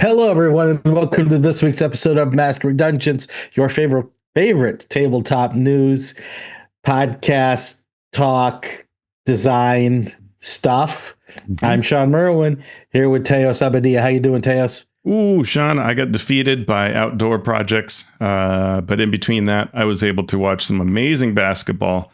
Hello, everyone, and welcome to this week's episode of Mastering Dungeons, your favorite tabletop news, podcast, talk, design stuff. I'm Shawn Merwin here with Teos Abadia. How you doing, Teos? Ooh, Shawn, I got defeated by outdoor projects, but in between that, I was able to watch some amazing basketball.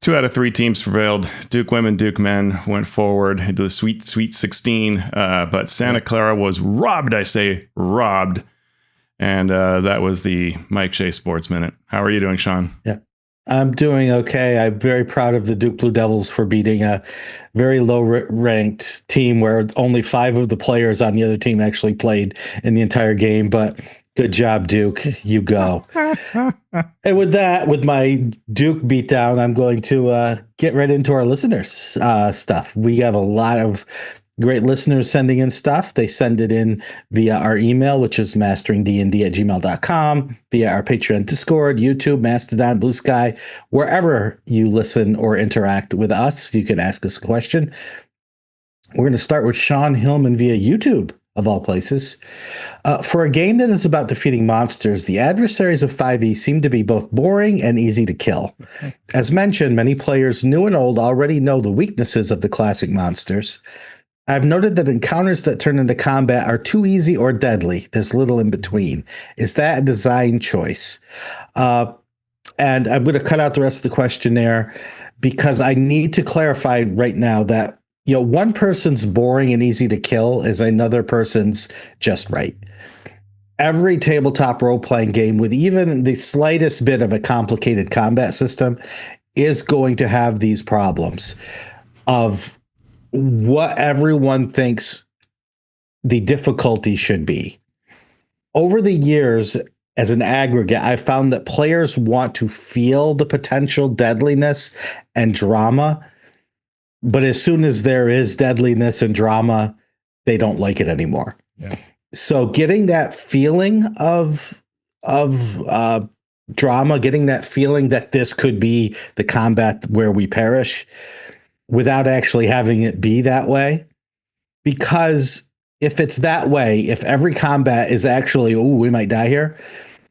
2 out of 3 teams prevailed. Duke women, Duke men went forward into the Sweet 16, but Santa Clara was robbed, I say robbed. And that was the Mike Shea Sports Minute. How are you doing, Shawn? Yeah, I'm doing okay. I'm very proud of the Duke Blue Devils for beating a very low-ranked team where only 5 of the players on the other team actually played in the entire game, but good job, Duke. You go. And with that, with my Duke beatdown, I'm going to get right into our listeners' stuff. We have a lot of great listeners sending in stuff. They send it in via our email, which is masteringdnd@gmail.com, via our Patreon, Discord, YouTube, Mastodon, Bluesky, wherever you listen or interact with us. You can ask us a question. We're going to start with Sean Hillman via YouTube, of all places. For a game that is about defeating monsters, the adversaries of 5e seem to be both boring and easy to kill. As mentioned, many players, new and old, already know the weaknesses of the classic monsters. I've noted that encounters that turn into combat are too easy or deadly. There's little in between. Is that a design choice? And I'm going to cut out the rest of the questionnaire because I need to clarify right now that one person's boring and easy to kill is another person's just right. Every tabletop role-playing game with even the slightest bit of a complicated combat system is going to have these problems of what everyone thinks the difficulty should be. Over the years, as an aggregate, I found that players want to feel the potential deadliness and drama, but as soon as there is deadliness and drama, they don't like it anymore. Yeah. So getting that feeling of drama, getting that feeling that this could be the combat where we perish without actually having it be that way. Because if it's that way, if every combat is actually, we might die here,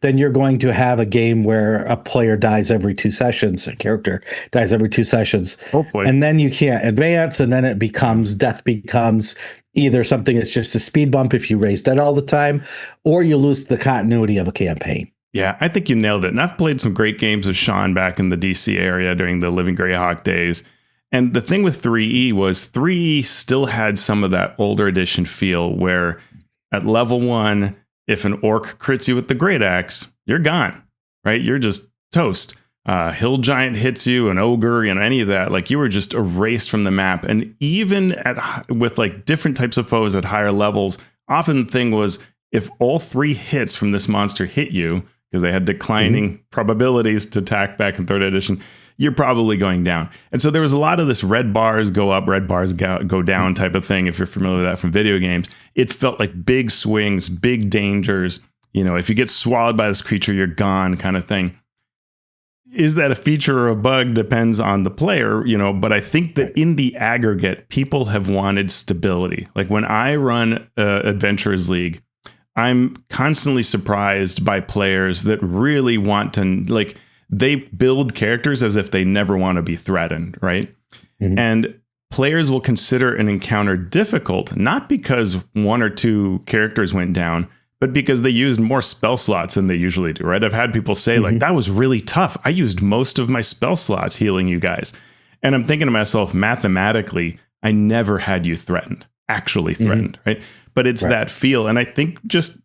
then you're going to have a game where a player dies every 2 sessions, a character dies every 2 sessions. Hopefully. And then you can't advance, and then death becomes either something that's just a speed bump if you raise dead all the time, or you lose the continuity of a campaign. Yeah, I think you nailed it. And I've played some great games with Shawn back in the DC area during the Living Greyhawk days. And the thing with 3E was 3E still had some of that older edition feel where at level 1, if an orc crits you with the great axe, you're gone, right? You're just toast. Hill giant hits you, an ogre, any of that, like you were just erased from the map. And even with like different types of foes at higher levels, often the thing was if all 3 hits from this monster hit you, because they had declining probabilities to attack back in 3rd edition, you're probably going down. And so there was a lot of this red bars go up, red bars go down type of thing. If you're familiar with that from video games, it felt like big swings, big dangers. If you get swallowed by this creature, you're gone kind of thing. Is that a feature or a bug? Depends on the player, but I think that in the aggregate, people have wanted stability. Like when I run Adventurers League, I'm constantly surprised by players that really want to, they build characters as if they never want to be threatened, right? Mm-hmm. And players will consider an encounter difficult, not because 1 or 2 characters went down, but because they used more spell slots than they usually do, right? I've had people say, that was really tough. I used most of my spell slots healing you guys. And I'm thinking to myself, mathematically, I never had you actually threatened, right? But it's that feel. And I think just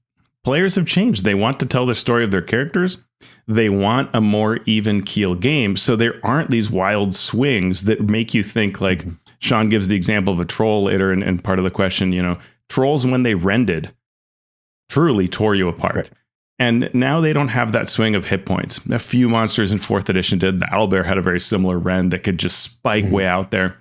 players have changed. They want to tell the story of their characters. They want a more even keel game. So there aren't these wild swings that make you think like Shawn gives the example of a troll later in part of the question, trolls when they rended truly tore you apart. Right. And now they don't have that swing of hit points. A few monsters in 4th edition did. The owlbear had a very similar rend that could just spike way out there.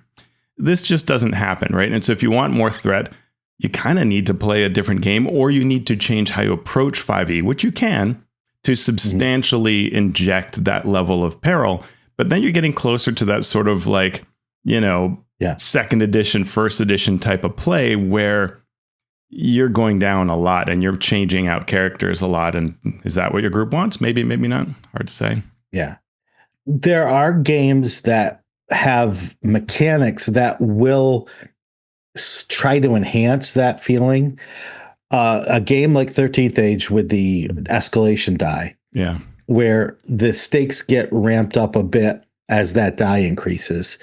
This just doesn't happen, right? And so if you want more threat, you kind of need to play a different game, or you need to change how you approach 5e, which you can, to substantially inject that level of peril. But then you're getting closer to that sort of like, 2nd edition, 1st edition type of play where you're going down a lot and you're changing out characters a lot. And is that what your group wants? Maybe, maybe not. Hard to say. Yeah. There are games that have mechanics that will try to enhance that feeling. A game like 13th Age with the escalation die, Yeah. where the stakes get ramped up a bit as that die increases.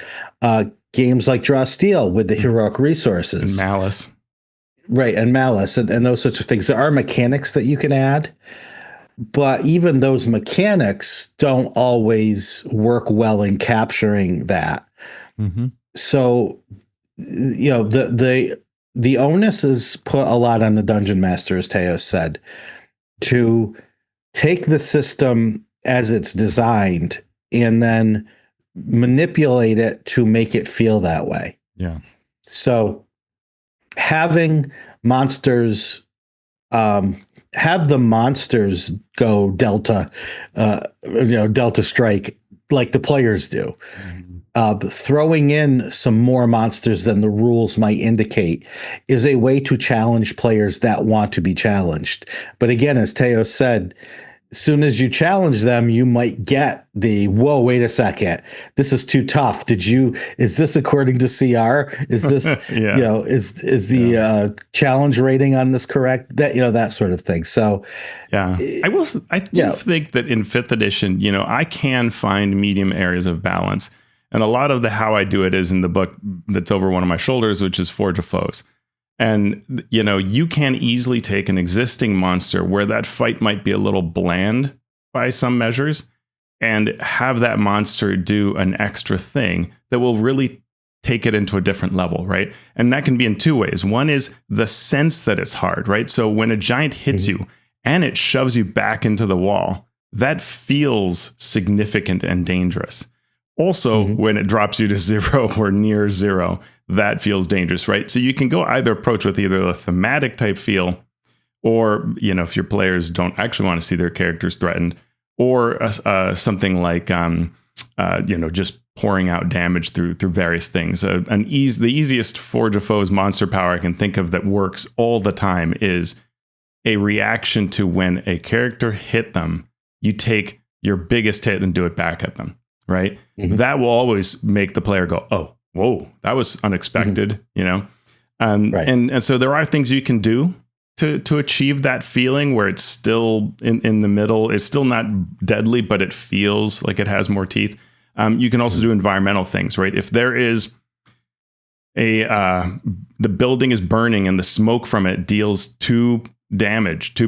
Games like Draw Steel with the heroic resources. And Malice. Right, and Malice and those sorts of things. There are mechanics that you can add, but even those mechanics don't always work well in capturing that. Mm-hmm. So, you know, the onus is put a lot on the dungeon master, as Teos said, to take the system as it's designed and then manipulate it to make it feel that way. Yeah. So having monsters, have the monsters go Delta, Delta Strike like the players do. Throwing in some more monsters than the rules might indicate is a way to challenge players that want to be challenged. But again, as Teos said, as soon as you challenge them, you might get the, whoa, wait a second, this is too tough. Is this according to CR? Is this, Yeah. Is the challenge rating on this correct? That sort of thing. So, yeah, I do think that in 5th edition, I can find medium areas of balance. And a lot of how I do it is in the book that's over one of my shoulders, which is Forge of Foes. And, you can easily take an existing monster where that fight might be a little bland by some measures and have that monster do an extra thing that will really take it into a different level, right? And that can be in two ways. One is the sense that it's hard, right? So when a giant hits you and it shoves you back into the wall, that feels significant and dangerous. Also, when it drops you to 0 or near 0, that feels dangerous, right? So you can go either approach with either a thematic type feel, or, if your players don't actually want to see their characters threatened, or something like, just pouring out damage through various things. The easiest Forge of Foes monster power I can think of that works all the time is a reaction to when a character hit them, you take your biggest hit and do it back at them. Right. That will always make the player go, oh, whoa, that was unexpected, right. And so there are things you can do to achieve that feeling where it's still in the middle. It's still not deadly, but it feels like it has more teeth. You can also do environmental things, right? If there is the building is burning and the smoke from it deals 2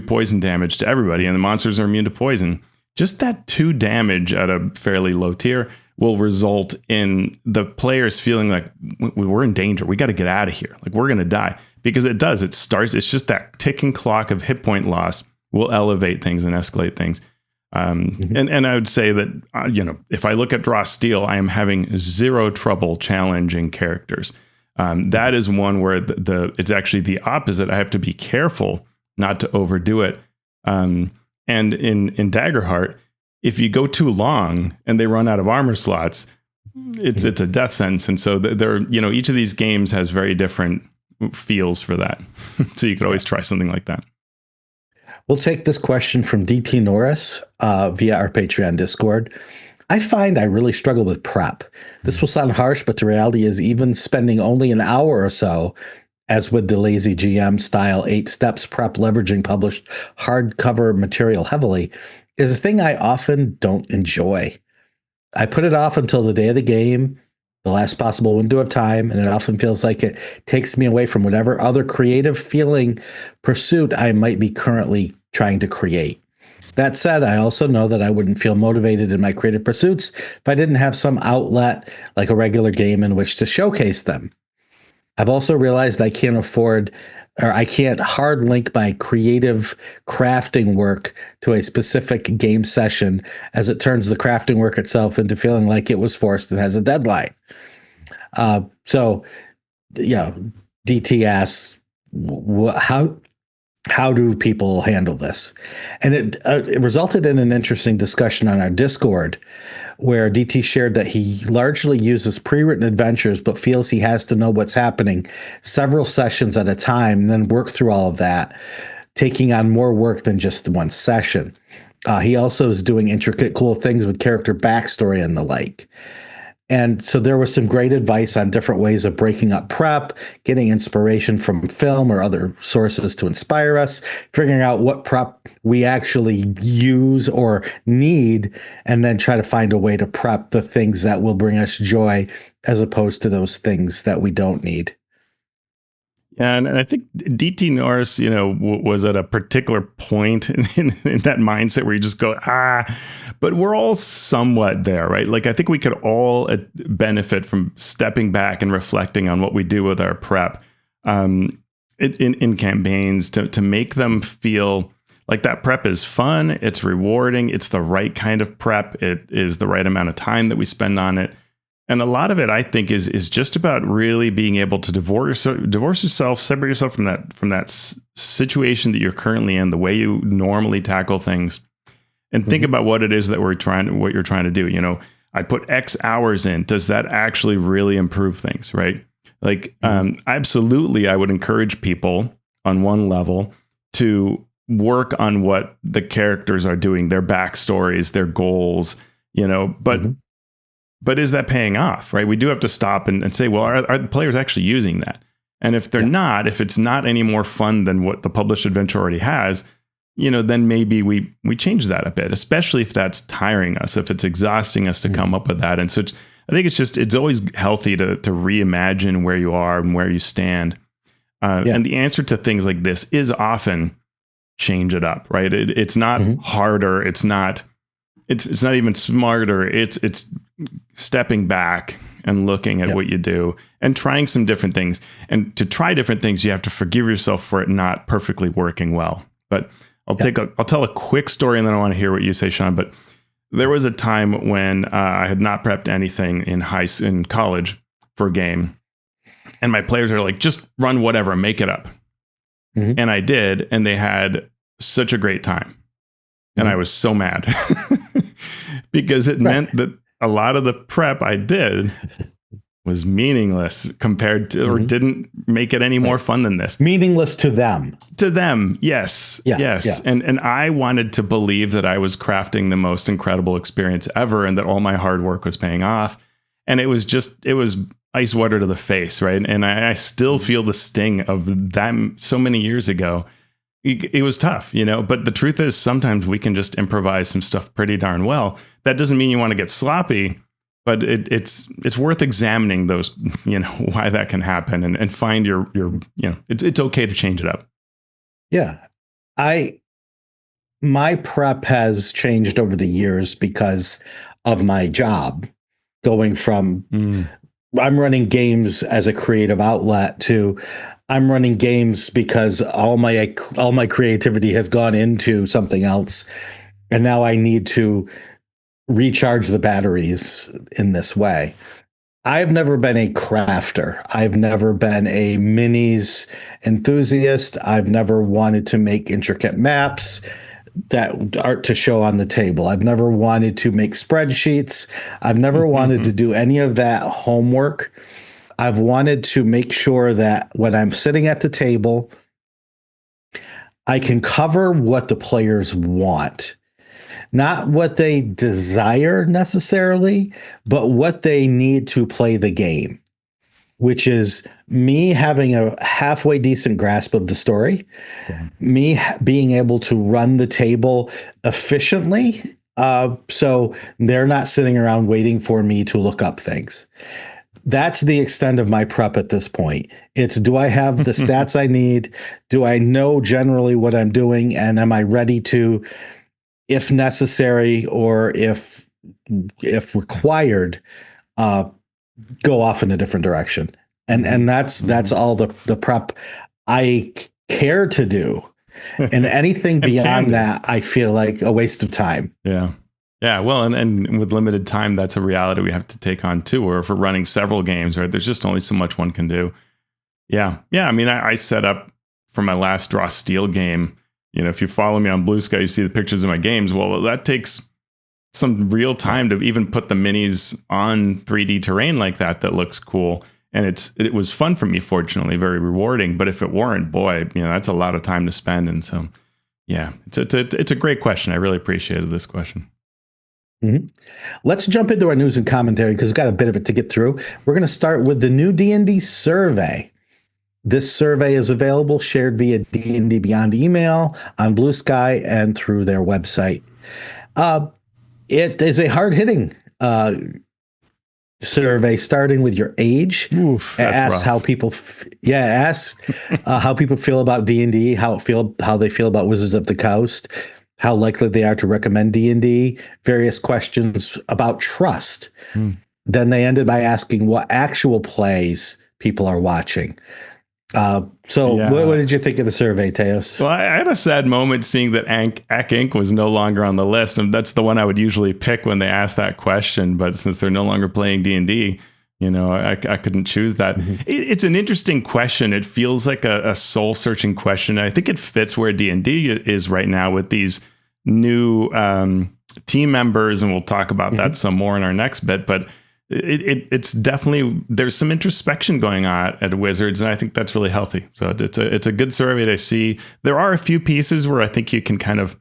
poison damage to everybody, and the monsters are immune to poison. Just that 2 damage at a fairly low tier will result in the players feeling like we're in danger. We got to get out of here. Like we're going to die, because it does. It's just that ticking clock of hit point loss will elevate things and escalate things. And I would say that, if I look at Draw Steel, I am having 0 trouble challenging characters. That is one where it's actually the opposite. I have to be careful not to overdo it. And in Daggerheart, if you go too long and they run out of armor slots, it's a death sentence. And so each of these games has very different feels for that. So you could always try something like that. We'll take this question from DT Norris via our Patreon Discord. I find I really struggle with prep. This will sound harsh, but the reality is even spending only an hour or so, as with the lazy GM style 8 steps prep leveraging published hardcover material heavily, is a thing I often don't enjoy. I put it off until the day of the game, the last possible window of time, and it often feels like it takes me away from whatever other creative feeling pursuit I might be currently trying to create. That said, I also know that I wouldn't feel motivated in my creative pursuits if I didn't have some outlet like a regular game in which to showcase them. I've also realized I can't hard link my creative crafting work to a specific game session, as it turns the crafting work itself into feeling like it was forced and has a deadline. DT asks, how do people handle this? And it resulted in an interesting discussion on our Discord, where DT shared that he largely uses pre-written adventures, but feels he has to know what's happening several sessions at a time and then work through all of that, taking on more work than just one session. He also is doing intricate, cool things with character backstory and the like. And so there was some great advice on different ways of breaking up prep, getting inspiration from film or other sources to inspire us, figuring out what prep we actually use or need, and then try to find a way to prep the things that will bring us joy as opposed to those things that we don't need. Yeah, and I think DT Norris, was at a particular point in that mindset where you just go, but we're all somewhat there, right? Like, I think we could all benefit from stepping back and reflecting on what we do with our prep in campaigns to make them feel like that prep is fun, it's rewarding, it's the right kind of prep, it is the right amount of time that we spend on it. And a lot of it, I think, is just about really being able to divorce yourself, separate yourself from that situation that you're currently in, the way you normally tackle things, and think about what it is that what you're trying to do. I put X hours in. Does that actually really improve things, right? Like, absolutely, I would encourage people on one level to work on what the characters are doing, their backstories, their goals, but is that paying off, right? We do have to stop and say, well, are the players actually using that? And if they're not, if it's not any more fun than what the published adventure already has, then maybe we change that a bit, especially if that's tiring us, if it's exhausting us to come up with that. And so I think it's always healthy to reimagine where you are and where you stand. And the answer to things like this is often change it up, right? It's not harder. It's not even smarter. It's stepping back and looking at what you do and trying some different things. And to try different things, you have to forgive yourself for it not perfectly working well. But I'll tell a quick story, and then I want to hear what you say, Shawn. But there was a time when I had not prepped anything in college for a game, and my players are like, just run whatever, make it up. And I did, and they had such a great time. And I was so mad because it meant that a lot of the prep I did was meaningless compared to, or didn't make it any more fun than this. Meaningless to them. To them, yes. Yes. Yeah. And I wanted to believe that I was crafting the most incredible experience ever and that all my hard work was paying off. And it was ice water to the face, right? And I still feel the sting of that so many years ago. It was tough, but the truth is sometimes we can just improvise some stuff pretty darn well. That doesn't mean you want to get sloppy, but it's worth examining those, why that can happen and find your it's okay to change it up. Yeah. My prep has changed over the years because of my job, going from I'm running games as a creative outlet to I'm running games because all my creativity has gone into something else. And now I need to recharge the batteries in this way. I've never been a crafter. I've never been a minis enthusiast. I've never wanted to make intricate maps that are to show on the table. I've never wanted to make spreadsheets. I've never wanted to do any of that homework. I've wanted to make sure that when I'm sitting at the table, I can cover what the players want. Not what they desire necessarily, but what they need to play the game, which is me having a halfway decent grasp of the story, me being able to run the table efficiently, so they're not sitting around waiting for me to look up things. That's the extent of my prep at this point. It's, do I have the stats I need? Do I know generally what I'm doing? And am I ready to, if necessary or if required, go off in a different direction? And that's all the prep I care to do. And anything beyond that, I feel like a waste of time. Yeah. Yeah, well, and with limited time, that's a reality we have to take on too. Or if we're running several games, right, there's just only so much one can do. Yeah. I mean, I set up for my last Draw Steel game. If you follow me on Bluesky, you see the pictures of my games. Well, that takes some real time to even put the minis on 3D terrain like that looks cool. And it was fun for me, fortunately, very rewarding. But if it weren't, boy, that's a lot of time to spend. And so, yeah, it's a great question. I really appreciated this question. Mm-hmm. Let's jump into our news and commentary because we've got a bit of it to get through. We're going to start with the new D&D survey. This survey is available, shared via D&D Beyond email, on Bluesky, and through their website. It is a hard-hitting survey, starting with your age. Oof, ask how people, how people feel about D&D, how they feel about Wizards of the Coast, how likely they are to recommend D&D, various questions about trust. Then they ended by asking what actual plays people are watching. What did you think of the survey, Teos? Well, I had a sad moment seeing that Ac Inc. was no longer on the list, and that's the one I would usually pick when they ask that question. But since they're no longer playing D&D, I couldn't choose that. Mm-hmm. It's an interesting question. It feels like a soul-searching question. I think it fits where D&D is right now with these new team members, and we'll talk about that some more in our next bit. But it's definitely, there's some introspection going on at Wizards, and I think that's really healthy. So it's a good survey to see. There are a few pieces where I think you can kind of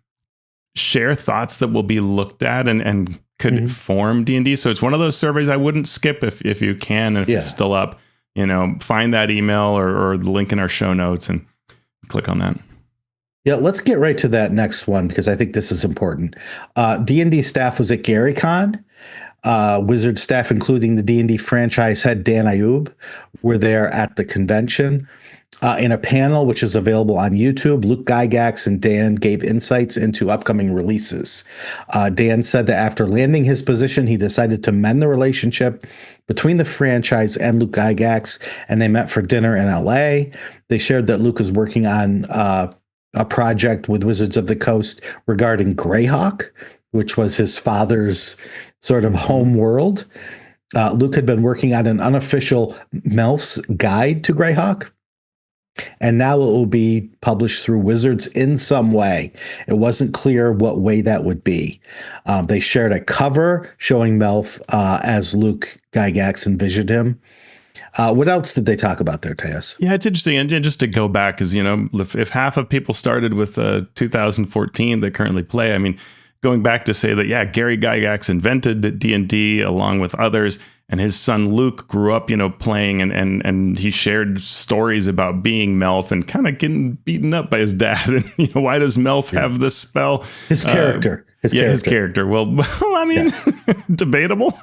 share thoughts that will be looked at and could inform D&D. So it's one of those surveys I wouldn't skip if you can, and if it's still up, find that email or the link in our show notes and click on that. Yeah, let's get right to that next one because I think this is important. D&D staff was at GaryCon. Wizard staff, including the D&D franchise head Dan Ayub, were there at the convention. In a panel, which is available on YouTube, Luke Gygax and Dan gave insights into upcoming releases. Dan said that after landing his position, he decided to mend the relationship between the franchise and Luke Gygax, and they met for dinner in LA. They shared that Luke is working on a project with Wizards of the Coast regarding Greyhawk, which was his father's sort of home world. Luke had been working on an unofficial Melf's guide to Greyhawk, and now it will be published through Wizards in some way. It wasn't clear what way that would be. They shared a cover showing Melf as Luke Gygax envisioned him. What else did they talk about there, Teos? Yeah, it's interesting. And just to go back, because, if half of people started with 2014 that currently play, I mean, going back to say that, Gary Gygax invented D&D along with others, and his son Luke grew up, playing, and he shared stories about being Melf and kind of getting beaten up by his dad. And why does Melf have this spell? His character. His character. Well, I mean, yes. Debatable?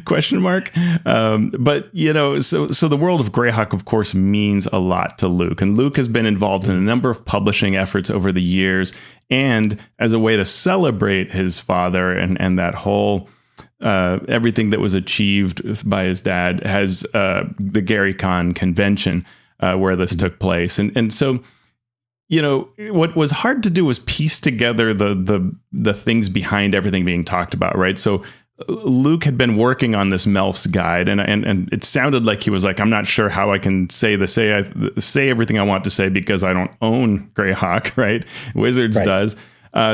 Question mark. But so the world of Greyhawk, of course, means a lot to Luke, and Luke has been involved in a number of publishing efforts over the years, and as a way to celebrate his father and that whole everything that was achieved by his dad, has the GaryCon convention where this took place, and so. What was hard to do was piece together the things behind everything being talked about, right? So Luke had been working on this Melf's guide, and it sounded like he was like, I'm not sure how I can say everything I want to say because I don't own Greyhawk, right? Wizards does.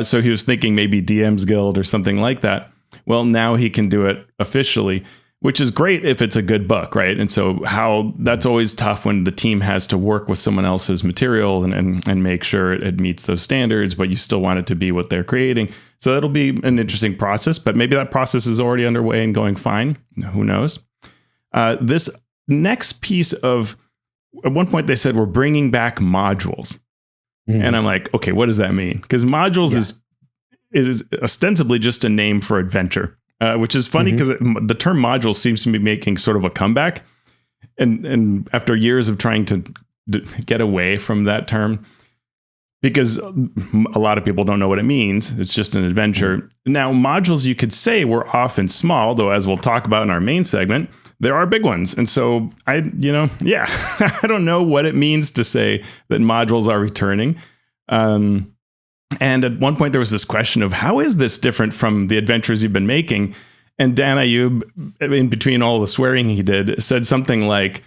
So he was thinking maybe DM's Guild or something like that. Well, now he can do it officially, which is great if it's a good book, right? And so that's always tough when the team has to work with someone else's material and make sure it meets those standards, but you still want it to be what they're creating. So that'll be an interesting process, but maybe that process is already underway and going fine. Who knows? This next piece of, at one point they said, we're bringing back modules. And I'm like, okay, what does that mean? Because modules is ostensibly just a name for adventure. Which is funny because the term module seems to be making sort of a comeback. And after years of trying to get away from that term, because a lot of people don't know what it means. It's just an adventure. Now, modules, you could say, were often small, though, as we'll talk about in our main segment, there are big ones. And so I don't know what it means to say that modules are returning. And at one point, there was this question of how is this different from the adventures you've been making? And Dan Ayub, in between all the swearing he did, said something like,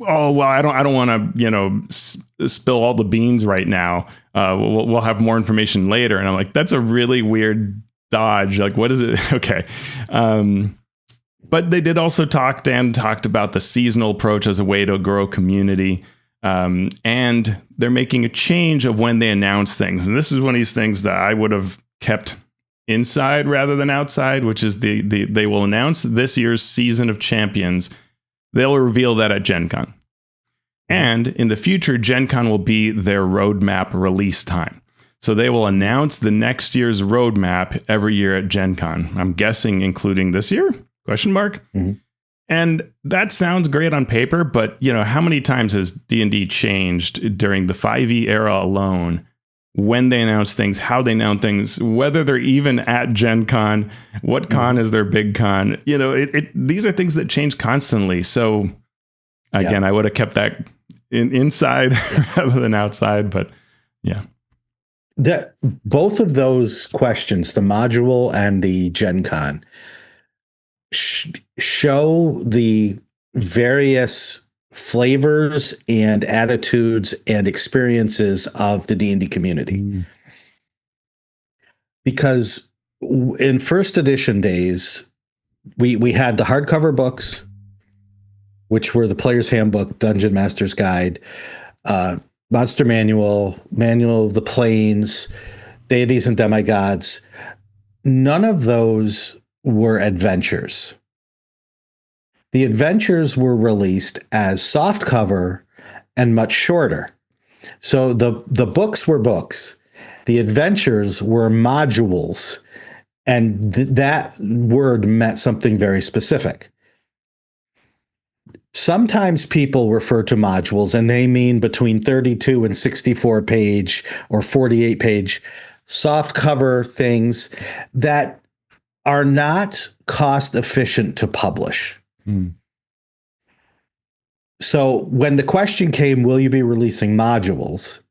oh, well, I don't want to, spill all the beans right now. We'll have more information later. And I'm like, that's a really weird dodge. Like, what is it? Okay. But they did also Dan talked about the seasonal approach as a way to grow community. And they're making a change of when they announce things. And this is one of these things that I would have kept inside rather than outside, which is they will announce this year's season of champions. They'll reveal that at Gen Con. And in the future, Gen Con will be their roadmap release time. So they will announce the next year's roadmap every year at Gen Con. I'm guessing including this year? Question mark. Mm-hmm. And that sounds great on paper, but how many times has D&D changed during the 5e era alone? When they announce things, how they announce things, whether they're even at Gen Con, what con is their big con? These are things that change constantly. So again, I would have kept that inside rather than outside, but yeah. Both of those questions, the module and the Gen Con, show the various flavors and attitudes and experiences of the D&D community. Because in first edition days, we had the hardcover books, which were the Player's Handbook, Dungeon Master's Guide, Monster Manual, Manual of the Planes, Deities and Demigods. None of those were adventures. The adventures were released as softcover and much shorter. So the books were books. The adventures were modules. And that word meant something very specific. Sometimes people refer to modules and they mean between 32 and 64 page or 48 page softcover things that are not cost efficient to publish. So when the question came, will you be releasing modules?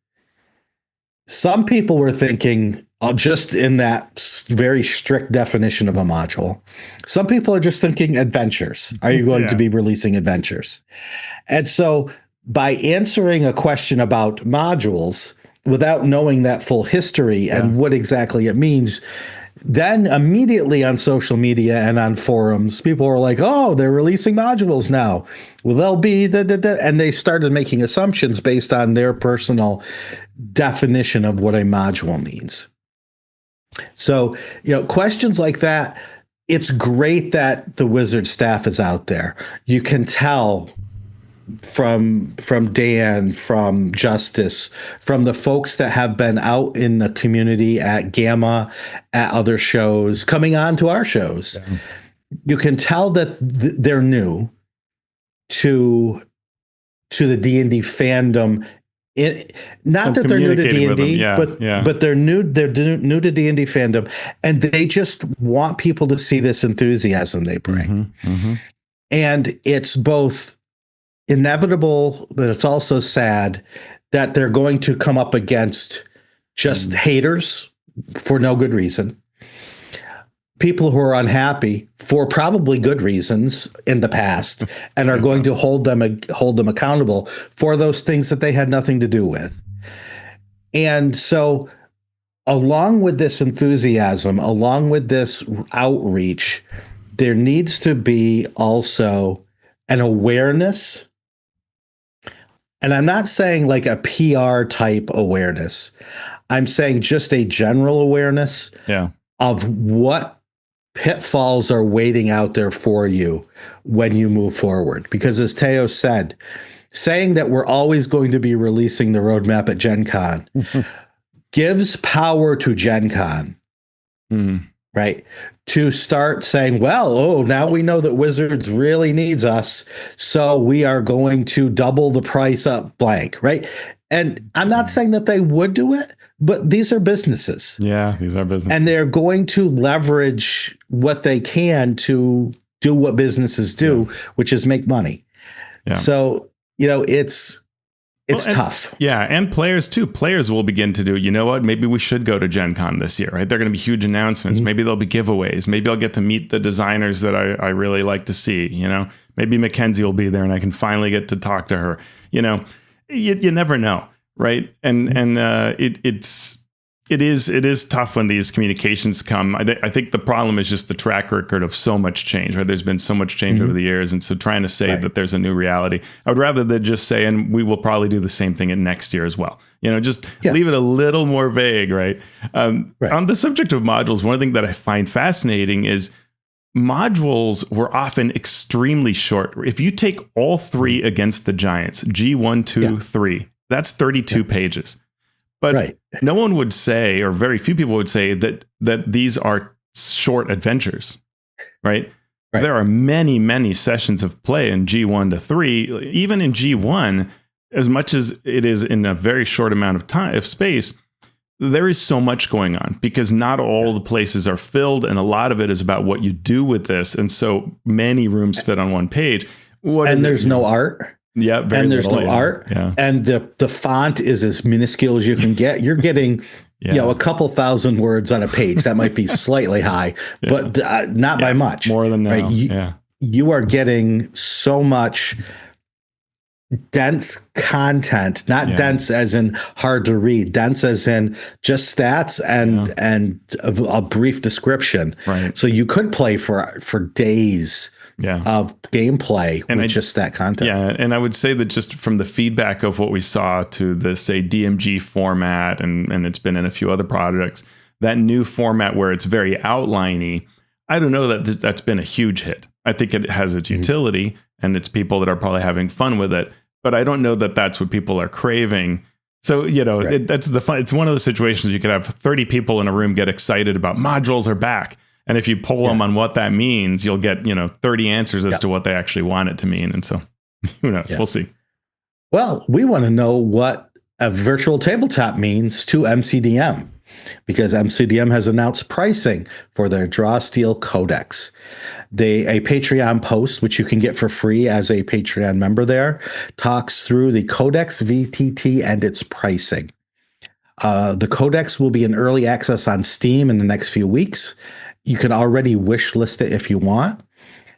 Some people were thinking, just in that very strict definition of a module. Some people are just thinking adventures. Are you going to be releasing adventures? And so by answering a question about modules without knowing that full history and what exactly it means, then immediately on social media and on forums, people were like, oh, they're releasing modules now. Well, they'll be and they started making assumptions based on their personal definition of what a module means. So, questions like that, it's great that the Wizard staff is out there. You can tell from Dan, from Justice, from the folks that have been out in the community at Gamma, at other shows, coming on to our shows. Yeah. You can tell that they're new to the D&D fandom. Not that they're new to D&D, but they're new to D&D fandom, and they just want people to see this enthusiasm they bring. And it's both inevitable, but it's also sad that they're going to come up against just haters for no good reason. People who are unhappy for probably good reasons in the past and are going to hold them accountable for those things that they had nothing to do with. And so along with this enthusiasm, along with this outreach, there needs to be also an awareness. And I'm not saying like a PR type awareness. I'm saying just a general awareness of what pitfalls are waiting out there for you when you move forward. Because as Teos said, saying that we're always going to be releasing the roadmap at Gen Con gives power to Gen Con, right? To start saying, well, now we know that Wizards really needs us, so we are going to double the price up blank, right? And I'm not saying that they would do it, but these are businesses. Yeah, these are businesses. And they're going to leverage what they can to do what businesses do, which is make money. Yeah. So, it's It's tough. Yeah, and players too. Players will begin to do, you know what, maybe we should go to Gen Con this year, right? They're going to be huge announcements. Maybe there'll be giveaways. Maybe I'll get to meet the designers that I really like to see, you know? Maybe Mackenzie will be there and I can finally get to talk to her. You know, you never know, right? And it is tough when these communications come. I think the problem is just the track record of so much change, right? There's been so much change over the years. And so trying to say that there's a new reality, I would rather than just say, and we will probably do the same thing in next year as well. You know, just leave it a little more vague, right? On the subject of modules, one thing that I find fascinating is modules were often extremely short. If you take all three against the Giants, G1, 2, 3, that's 32 pages. But no one would say, or very few people would say, that these are short adventures, right? There are many, many sessions of play in G1 to 3. Even in G1, as much as it is in a very short amount of time, of space, there is so much going on because not all the places are filled, and a lot of it is about what you do with this. And so many rooms fit on one page. And there's no art. Yeah, and there's no art, and the font is as minuscule as you can get. You're getting, you know, a couple thousand words on a page. That might be slightly high, but not by much. More than now. You are getting so much dense content, not dense as in hard to read, dense as in just stats and a brief description. Right. So you could play for days. Of gameplay with just that content. Yeah, and I would say that just from the feedback of what we saw to the, say, DMG format, and it's been in a few other projects, that new format where it's very outliney, I don't know that that's been a huge hit. I think it has its utility, and it's people that are probably having fun with it, but I don't know that that's what people are craving. So, you know, that's the fun. It's one of those situations you could have 30 people in a room get excited about modules are back. And if you poll them on what that means, you'll get, 30 answers as to what they actually want it to mean. And so who knows? We'll see. Well, we want to know what a virtual tabletop means to MCDM, because MCDM has announced pricing for their Draw Steel Codex. A Patreon post, which you can get for free as a Patreon member there, talks through the Codex VTT and its pricing. The Codex will be in early access on Steam in the next few weeks. You can already wish list it if you want.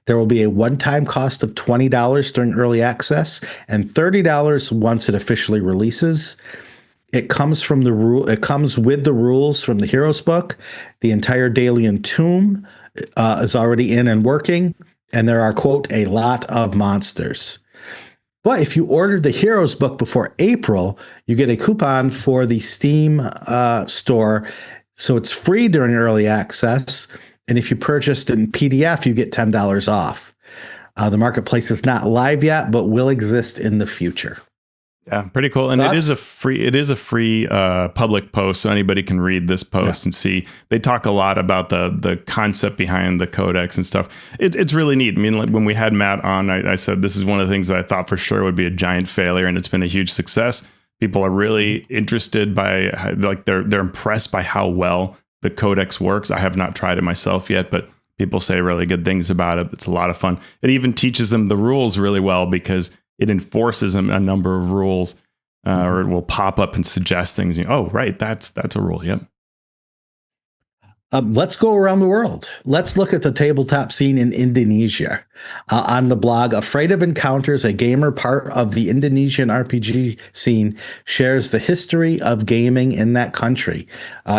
There will be a one-time cost of $20 during early access and $30 once it officially releases. It comes from It comes with the rules from the Heroes book. The entire Dalian Tomb is already in and working, and there are, quote, a lot of monsters. But if you ordered the Heroes book before April, you get a coupon for the Steam store. So it's free during early access. And if you purchased in PDF, you get $10 off. The marketplace is not live yet, but will exist in the future. Yeah, pretty cool. And it is a free public post, so anybody can read this post and see. They talk a lot about the concept behind the Codex and stuff. It's really neat. I mean, like when we had Matt on, I said this is one of the things that I thought for sure would be a giant failure, and it's been a huge success. People are really interested by, like, they're impressed by how well the Codex works. I have not tried it myself yet, but people say really good things about it. It's a lot of fun. It even teaches them the rules really well because it enforces a number of rules, or it will pop up and suggest things. Oh, right, that's a rule. Yep. Let's go around the world. Let's look at the tabletop scene in Indonesia. On the blog, Afraid of Encounters, a gamer part of the Indonesian RPG scene, shares the history of gaming in that country.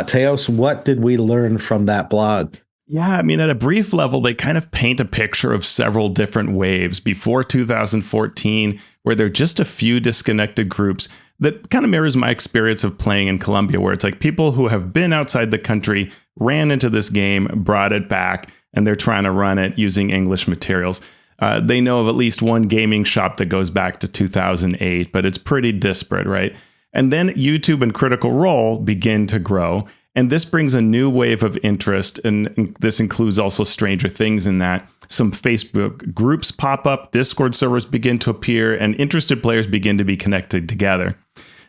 Teos, what did we learn from that blog? Yeah, I mean, at a brief level, they kind of paint a picture of several different waves before 2014, where there are just a few disconnected groups. That kind of mirrors my experience of playing in Colombia, where it's like people who have been outside the country ran into this game, brought it back, and they're trying to run it using English materials. They know of at least one gaming shop that goes back to 2008, but it's pretty disparate, right? And then YouTube and Critical Role begin to grow. And this brings a new wave of interest, and this includes also Stranger Things in that. Some Facebook groups pop up, Discord servers begin to appear, and interested players begin to be connected together.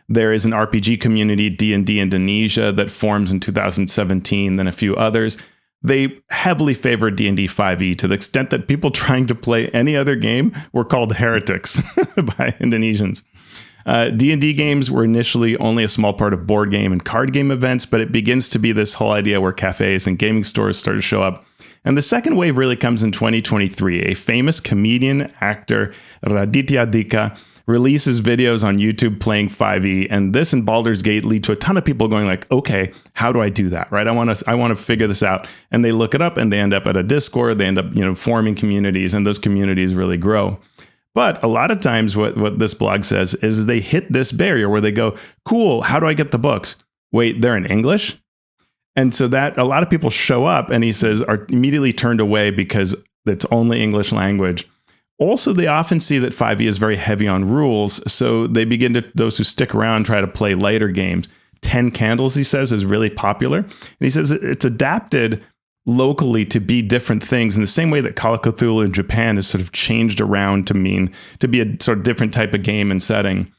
There is an RPG community, D&D Indonesia, that forms in 2017, then a few others. They heavily favor D&D 5e to the extent that people trying to play any other game were called heretics by Indonesians. D&D games were initially only a small part of board game and card game events, but it begins to be this whole idea where cafes and gaming stores start to show up. And the second wave really comes in 2023. A famous comedian, actor, Raditya Dika, releases videos on YouTube playing 5e, and this and Baldur's Gate lead to a ton of people going like, okay, how do I do that? Right? I want to figure this out. And they look it up and they end up at a Discord, they end up, forming communities, and those communities really grow. But a lot of times what this blog says is they hit this barrier where they go, cool, how do I get the books? Wait, they're in English? And so that a lot of people show up, and he says are immediately turned away because it's only English language. Also, they often see that 5e is very heavy on rules, so they begin to, those who stick around, try to play lighter games. 10 Candles, he says, is really popular. And he says it's adapted locally to be different things in the same way that Call of Cthulhu in Japan has sort of changed around to be a sort of different type of game and setting.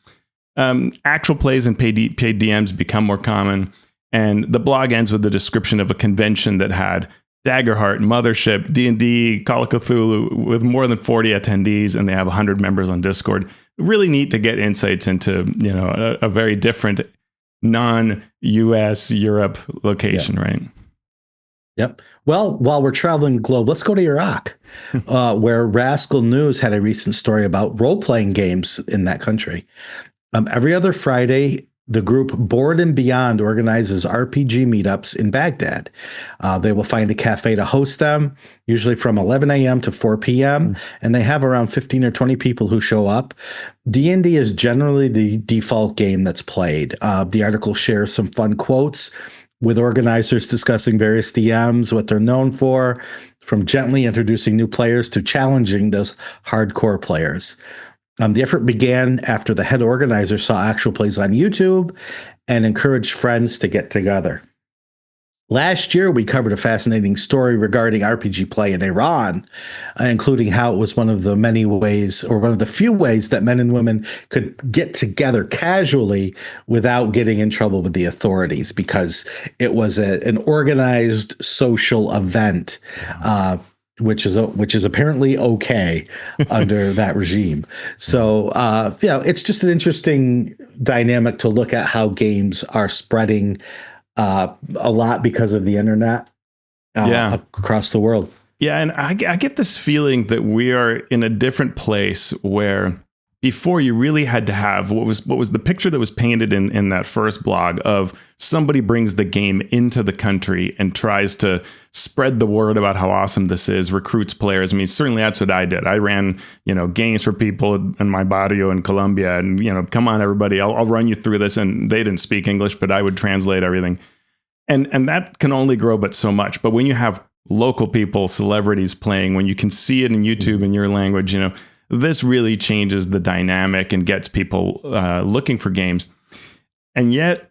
Actual plays and paid DMs become more common. And the blog ends with a description of a convention that had Daggerheart, Mothership, D&D, Call of Cthulhu with more than 40 attendees, and they have 100 members on Discord. Really neat to get insights into, a very different non-US Europe location, right? Yep. Well, while we're traveling the globe, let's go to Iraq, where Rascal News had a recent story about role-playing games in that country. Every other Friday, the group Board and Beyond organizes RPG meetups in Baghdad. They will find a cafe to host them, usually from 11 a.m. to 4 p.m., and they have around 15 or 20 people who show up. D&D is generally the default game that's played. The article shares some fun quotes with organizers discussing various DMs, what they're known for, from gently introducing new players to challenging those hardcore players. The effort began after the head organizer saw actual plays on YouTube and encouraged friends to get together. Last year, we covered a fascinating story regarding RPG play in Iran, including how it was one of the many ways, or one of the few ways, that men and women could get together casually without getting in trouble with the authorities, because it was an organized social event. Which is apparently okay under that regime. So, it's just an interesting dynamic to look at how games are spreading a lot because of the internet across the world. Yeah, and I get this feeling that we are in a different place where before you really had to have what was the picture that was painted in that first blog of somebody brings the game into the country and tries to spread the word about how awesome this is, recruits players. I mean, certainly that's what I did. I ran, games for people in my barrio in Colombia, and, come on, everybody, I'll run you through this. And they didn't speak English, but I would translate everything. And that can only grow but so much. But when you have local people, celebrities playing, when you can see it in YouTube in your language, this really changes the dynamic and gets people looking for games. And yet,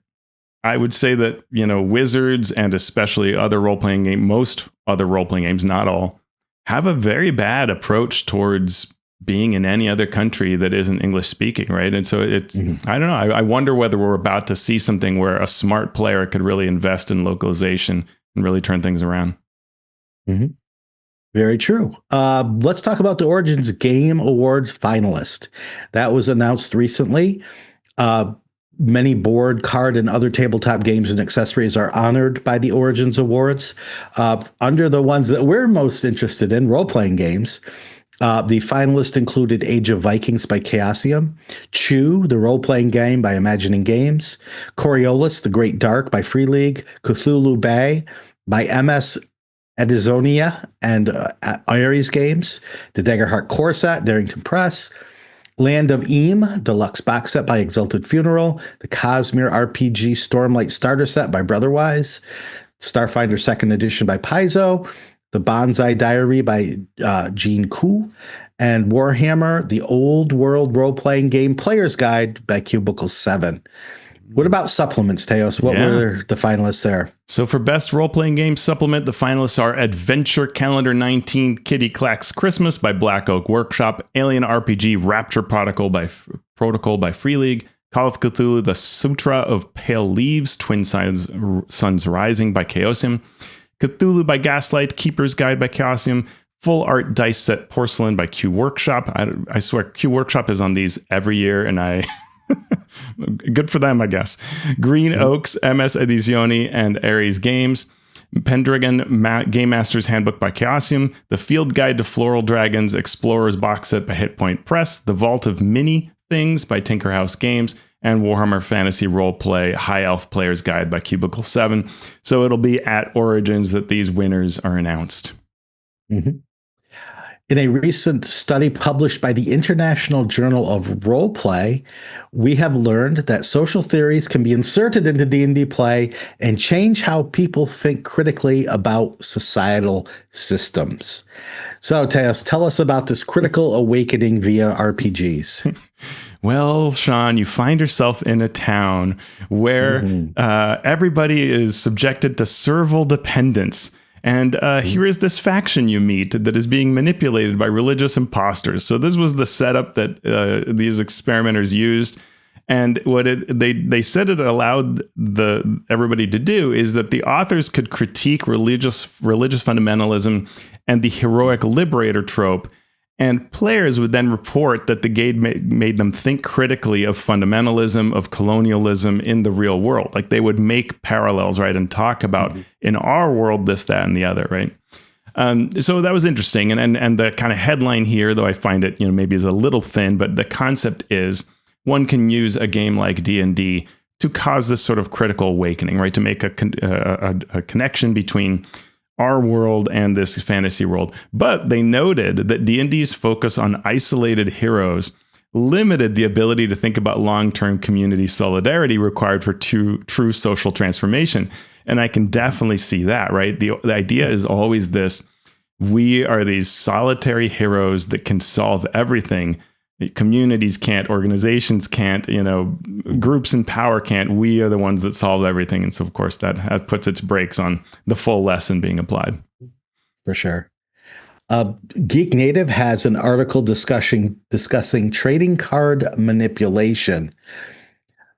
I would say that, Wizards, and especially most other role-playing games, not all, have a very bad approach towards being in any other country that isn't English speaking, right? And so it's, I don't know, I wonder whether we're about to see something where a smart player could really invest in localization and really turn things around. Mm-hmm. Very true. Let's talk about the Origins Game Awards finalist. That was announced recently. Many board, card, and other tabletop games and accessories are honored by the Origins Awards. Under the ones that we're most interested in, role-playing games, the finalists included Age of Vikings by Chaosium, Chew, the role-playing game by Imagining Games, Coriolis, The Great Dark by Free League, Cthulhu Bay by MS Edizonia and Ares Games, the Daggerheart Core Set, Darrington Press, Land of Eam, Deluxe Box Set by Exalted Funeral, the Cosmere RPG Stormlight Starter Set by Brotherwise, Starfinder 2nd Edition by Paizo, the Bonsai Diary by Gene Koo, and Warhammer, the Old World Role-Playing Game Player's Guide by Cubicle 7. What about supplements, Teos? What were the finalists there? So for Best Role-Playing Game Supplement, the finalists are Adventure Calendar 19 Kitty Clack's Christmas by Black Oak Workshop, Alien RPG Rapture Protocol by Free League, Call of Cthulhu The Sutra of Pale Leaves, Twin Suns Rising by Chaosium, Cthulhu by Gaslight, Keeper's Guide by Chaosium, Full Art Dice Set Porcelain by Q Workshop. I swear Q Workshop is on these every year, and I Good for them, I guess. Green Oaks, MS Edizioni, and Ares Games. Pendragon Game Master's Handbook by Chaosium. The Field Guide to Floral Dragons Explorer's Box Set by Hit Point Press. The Vault of Mini Things by Tinkerhouse Games. And Warhammer Fantasy Roleplay High Elf Player's Guide by Cubicle 7. So it'll be at Origins that these winners are announced. Mm-hmm. In a recent study published by the International Journal of Roleplay, we have learned that social theories can be inserted into D&D play and change how people think critically about societal systems. So, Teos, tell us about this critical awakening via RPGs. Well, Shawn, you find yourself in a town where everybody is subjected to servile dependence. And here is this faction you meet that is being manipulated by religious imposters. So this was the setup that these experimenters used. And what they said it allowed everybody to do is that the authors could critique religious fundamentalism and the heroic liberator trope. And players would then report that the game made them think critically of fundamentalism, of colonialism in the real world. Like they would make parallels, right, and talk about in our world this, that, and the other, right? So that was interesting. And the kind of headline here, though I find it, maybe is a little thin, but the concept is one can use a game like D&D to cause this sort of critical awakening, right? To make a connection between our world and this fantasy world. But they noted that D&D's focus on isolated heroes limited the ability to think about long-term community solidarity required for true social transformation. And I can definitely see that, right? The idea is always this: we are these solitary heroes that can solve everything. Communities can't, organizations can't, groups in power can't. We are the ones that solve everything. And so, of course, that puts its brakes on the full lesson being applied. For sure. Geek Native has an article discussing trading card manipulation,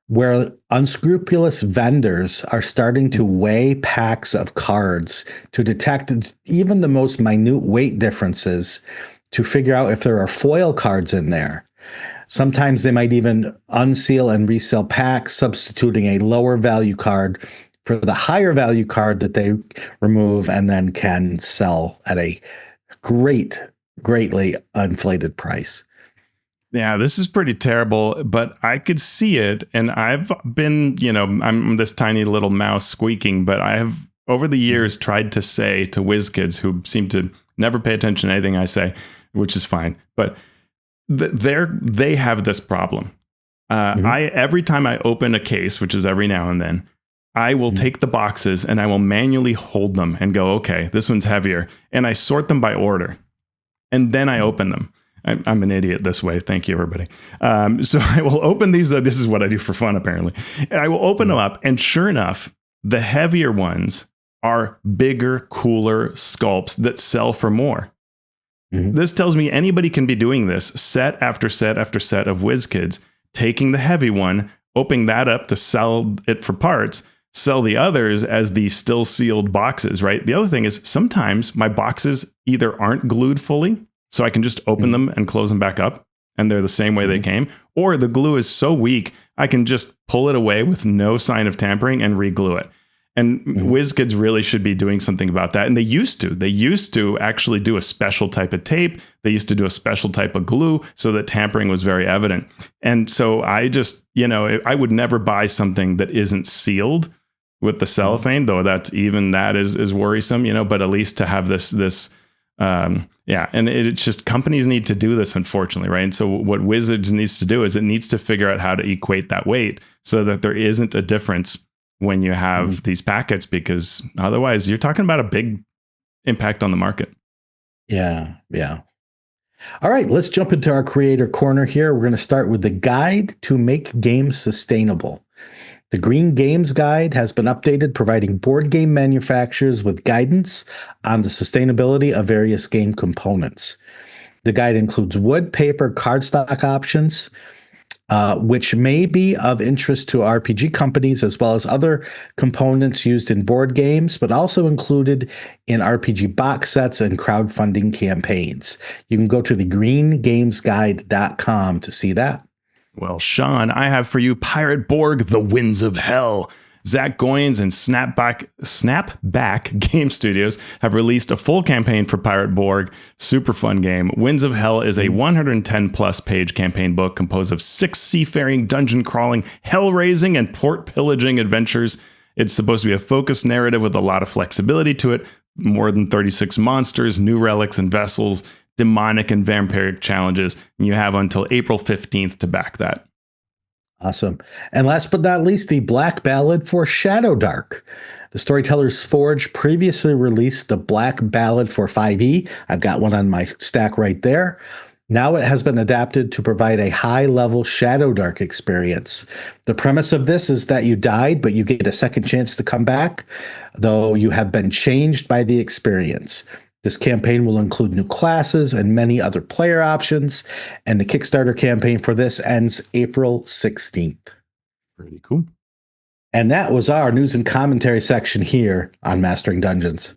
where unscrupulous vendors are starting to weigh packs of cards to detect even the most minute weight differences to figure out if there are foil cards in there. Sometimes they might even unseal and resell packs, substituting a lower value card for the higher value card that they remove and then can sell at a greatly inflated price. Yeah, this is pretty terrible, but I could see it. And I've been, I'm this tiny little mouse squeaking, but I have over the years tried to say to whiz kids who seem to never pay attention to anything I say, which is fine, but they have this problem. Every time I open a case, which is every now and then, I will take the boxes and I will manually hold them and go, okay, this one's heavier. And I sort them by order. And then I open them. I'm an idiot this way. Thank you, everybody. So I will open these. This is what I do for fun, apparently. I will open them up. And sure enough, the heavier ones are bigger, cooler sculpts that sell for more. This tells me anybody can be doing this set after set after set of WizKids, taking the heavy one, opening that up to sell it for parts, sell the others as the still sealed boxes, right? The other thing is sometimes my boxes either aren't glued fully, so I can just open them and close them back up, and they're the same way they came, or the glue is so weak, I can just pull it away with no sign of tampering and re-glue it. And WizKids really should be doing something about that. And they used to actually do a special type of tape. They used to do a special type of glue so that tampering was very evident. And so I just, I would never buy something that isn't sealed with the cellophane, though that is worrisome, but at least to have this, and it's just companies need to do this, unfortunately, right? And so what Wizards needs to do is it needs to figure out how to equate that weight so that there isn't a difference when you have these packets, because otherwise you're talking about a big impact on the market. Yeah. All right, let's jump into our creator corner here. We're going to start with the guide to make games sustainable. The Green Games Guide has been updated, providing board game manufacturers with guidance on the sustainability of various game components. The guide includes wood, paper, cardstock options, which may be of interest to RPG companies, as well as other components used in board games, but also included in RPG box sets and crowdfunding campaigns. You can go to the greengamesguide.com to see that. Well, Shawn, I have for you Pirate Borg, The Winds of Hell. Zach Goins and Snapback Game Studios have released a full campaign for Pirate Borg. Super fun game. Winds of Hell is a 110 plus page campaign book composed of 6 seafaring, dungeon crawling, hell raising, and port pillaging adventures. It's supposed to be a focused narrative with a lot of flexibility to it. More than 36 monsters, new relics and vessels, demonic and vampiric challenges. And you have until April 15th to back that. Awesome. And last but not least, the Black Ballad for Shadowdark. The Storyteller's Forge previously released the Black Ballad for 5e. I've got one on my stack right there. Now it has been adapted to provide a high-level Shadowdark experience. The premise of this is that you died, but you get a second chance to come back, though you have been changed by the experience. This campaign will include new classes and many other player options, and the Kickstarter campaign for this ends April 16th. Pretty cool. And that was our news and commentary section here on Mastering Dungeons.